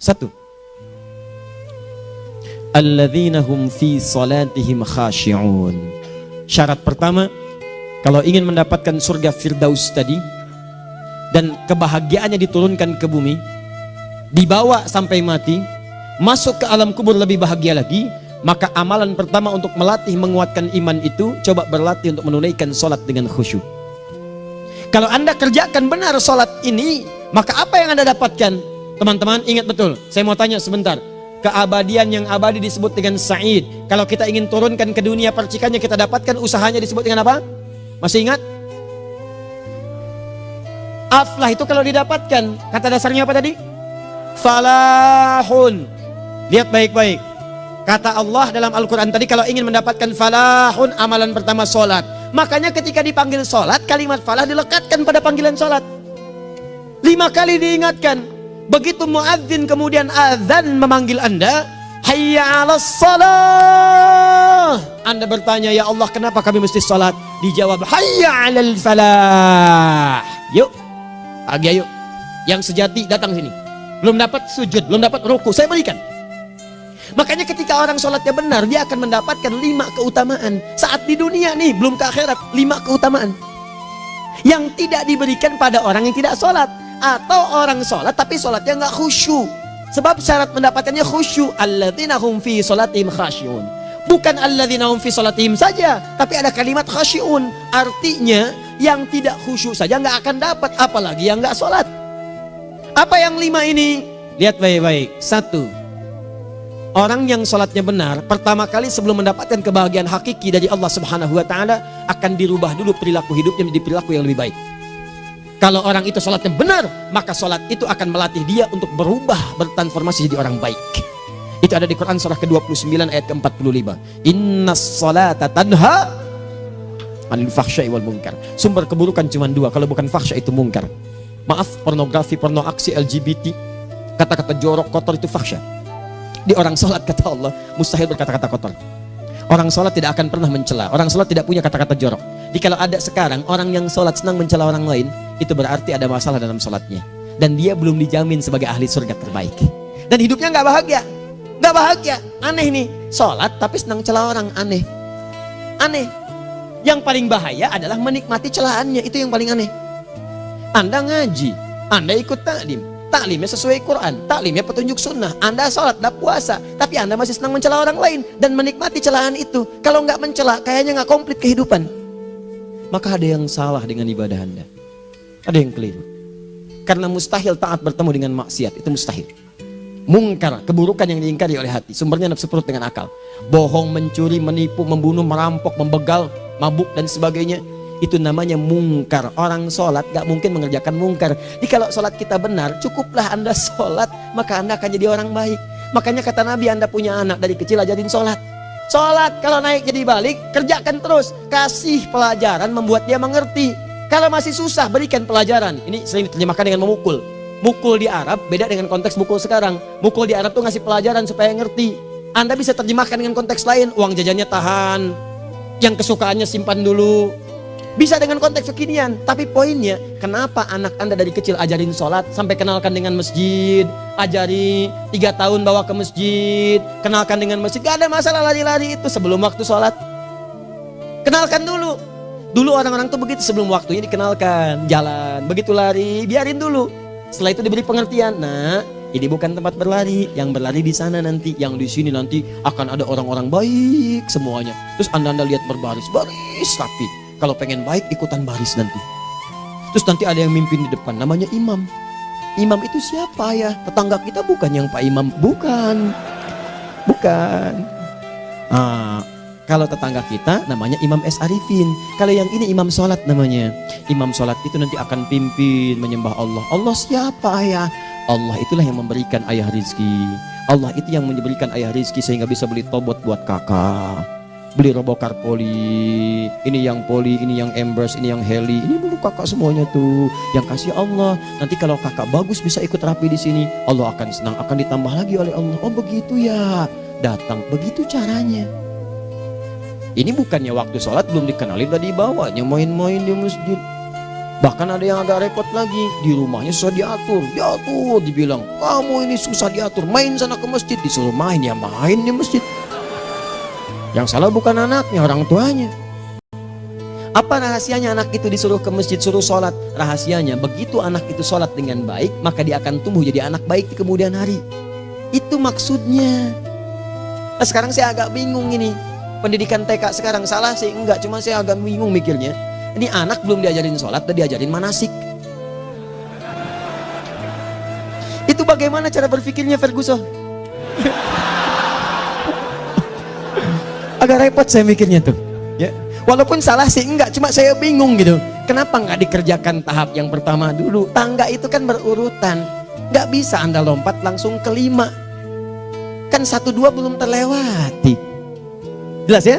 Satu, alladzina hum fi salatihim khashi'un. Syarat pertama, kalau ingin mendapatkan surga Firdaus tadi dan kebahagiaannya diturunkan ke bumi, dibawa sampai mati, masuk ke alam kubur lebih bahagia lagi, maka amalan pertama untuk melatih menguatkan iman itu, coba berlatih untuk menunaikan sholat dengan khusyuk. Kalau Anda kerjakan benar sholat ini, maka apa yang Anda dapatkan? Teman-teman ingat betul, saya mau tanya sebentar. Keabadian yang abadi disebut dengan sa'id. Kalau kita ingin turunkan ke dunia percikannya kita dapatkan, usahanya disebut dengan apa? Masih ingat? Aflah itu kalau didapatkan, kata dasarnya apa tadi? Falahun. Lihat baik-baik. Kata Allah dalam Al-Quran tadi, kalau ingin mendapatkan falahun, amalan pertama sholat. Makanya ketika dipanggil sholat, kalimat falah dilekatkan pada panggilan sholat. 5 kali diingatkan. Begitu muadzin kemudian azan memanggil Anda, hayya 'alas shalah. Anda bertanya, ya Allah kenapa kami mesti sholat? Dijawab, hayya 'alal falah. Yuk, pagi ayo. Yang sejati datang sini. Belum dapat sujud, belum dapat ruku, saya berikan. Makanya ketika orang sholatnya benar, dia akan mendapatkan 5 keutamaan. Saat di dunia nih, belum ke akhirat, 5 keutamaan yang tidak diberikan pada orang yang tidak sholat. Atau orang sholat tapi sholatnya nggak khusyuk. Sebab syarat mendapatkannya khusyuk. Alladzina hum fi sholatihim khasyi'un. Bukan alladzina hum fi sholatihim saja, tapi ada kalimat khasyi'un. Artinya yang tidak khusyuk saja nggak akan dapat, apalagi yang nggak sholat. Apa yang 5 ini? Lihat baik-baik. 1, orang yang sholatnya benar, pertama kali sebelum mendapatkan kebahagiaan hakiki dari Allah Subhanahu wa Ta'ala, akan dirubah dulu perilaku hidupnya menjadi perilaku yang lebih baik. Kalau orang itu sholatnya benar, maka sholat itu akan melatih dia untuk berubah, bertransformasi jadi orang baik. Itu ada di Quran surah ke-29 ayat ke-45. Innas sholata tanha anil fahsya'i wal munkar. Sumber keburukan cuma 2, kalau bukan fahsya itu munkar. Maaf, pornografi, porno aksi, LGBT, kata-kata jorok, kotor itu fahsya. Di orang sholat kata Allah, mustahil berkata-kata kotor. Orang sholat tidak akan pernah mencela. Orang sholat tidak punya kata-kata jorok. Jadi kalau ada sekarang orang yang sholat senang mencela orang lain, itu berarti ada masalah dalam sholatnya. Dan dia belum dijamin sebagai ahli surga terbaik. Dan hidupnya nggak bahagia. Nggak bahagia. Aneh nih. Sholat tapi senang cela orang. Aneh. Aneh. Yang paling bahaya adalah menikmati celahannya. Itu yang paling aneh. Anda ngaji. Anda ikut taklim. Taklimnya sesuai Quran, taklimnya petunjuk sunnah. Anda sholat, Anda puasa, tapi Anda masih senang mencela orang lain dan menikmati celahan itu. Kalau nggak mencela, kayaknya nggak komplit kehidupan. Maka ada yang salah dengan ibadah Anda. Ada yang keliru. Karena mustahil taat bertemu dengan maksiat, itu mustahil. Mungkar, keburukan yang diingkari oleh hati, sumbernya nafsu perut dengan akal. Bohong, mencuri, menipu, membunuh, merampok, membegal, mabuk dan sebagainya. Itu namanya mungkar. Orang sholat gak mungkin mengerjakan mungkar. Jadi kalau sholat kita benar, cukuplah Anda sholat, maka Anda akan jadi orang baik. Makanya kata Nabi, Anda punya anak dari kecil ajarin sholat. Sholat kalau naik jadi balik, kerjakan terus. Kasih pelajaran membuat dia mengerti. Kalau masih susah, berikan pelajaran. Ini sering diterjemahkan dengan memukul. Mukul di Arab beda dengan konteks mukul sekarang. Mukul di Arab tuh ngasih pelajaran supaya ngerti. Anda bisa terjemahkan dengan konteks lain. Uang jajannya tahan, yang kesukaannya simpan dulu. Bisa dengan konteks kekinian, tapi poinnya kenapa anak Anda dari kecil ajarin sholat, sampai kenalkan dengan masjid, ajari 3 tahun bawa ke masjid, kenalkan dengan masjid, gak ada masalah lari-lari itu sebelum waktu sholat. Kenalkan dulu. Dulu orang-orang tuh begitu, sebelum waktunya dikenalkan, jalan, begitu lari, biarin dulu. Setelah itu diberi pengertian, nah ini bukan tempat berlari, yang berlari di sana nanti, yang di sini nanti akan ada orang-orang baik semuanya. Terus Anda lihat berbaris, baris rapi. Kalau pengen baik ikutan baris nanti. Terus nanti ada yang mimpin di depan, namanya imam. Imam itu siapa ya? Tetangga kita bukan yang Pak Imam, bukan. Bukan. Kalau tetangga kita namanya Imam S. Arifin. Kalau yang ini imam sholat namanya. Imam sholat itu nanti akan pimpin menyembah Allah. Allah siapa ya? Allah itulah yang memberikan ayah rizki. Allah itu yang memberikan ayah rizki sehingga bisa beli tobot buat kakak. Beli robokar poli, ini yang poli, ini yang embers, ini yang heli, ini dulu kakak semuanya tuh yang kasih Allah. Nanti kalau kakak bagus bisa ikut rapi di sini, Allah akan senang, akan ditambah lagi oleh Allah. Oh begitu ya, datang, begitu caranya. Ini bukannya waktu sholat belum dikenalin udah dibawanya main-main di masjid. Bahkan ada yang agak repot lagi, di rumahnya susah diatur, dibilang, kamu ini susah diatur, main sana ke masjid, disuruh main, ya main di masjid. Yang salah bukan anaknya, orang tuanya. Apa rahasianya anak itu disuruh ke masjid, suruh sholat? Rahasianya, begitu anak itu sholat dengan baik, maka dia akan tumbuh jadi anak baik di kemudian hari. Itu maksudnya. Nah, sekarang saya agak bingung ini, pendidikan TK sekarang salah sih? Enggak, cuma saya agak bingung mikirnya. Ini anak belum diajarin sholat, udah diajarin manasik. Itu bagaimana cara berpikirnya Ferguson? Agak repot saya mikirnya tuh. Ya, walaupun salah sih enggak, cuma saya bingung gitu. Kenapa nggak dikerjakan tahap yang pertama dulu? Tangga itu kan berurutan, nggak bisa Anda lompat langsung ke 5. Kan 1, 2 belum terlewati. Jelas ya?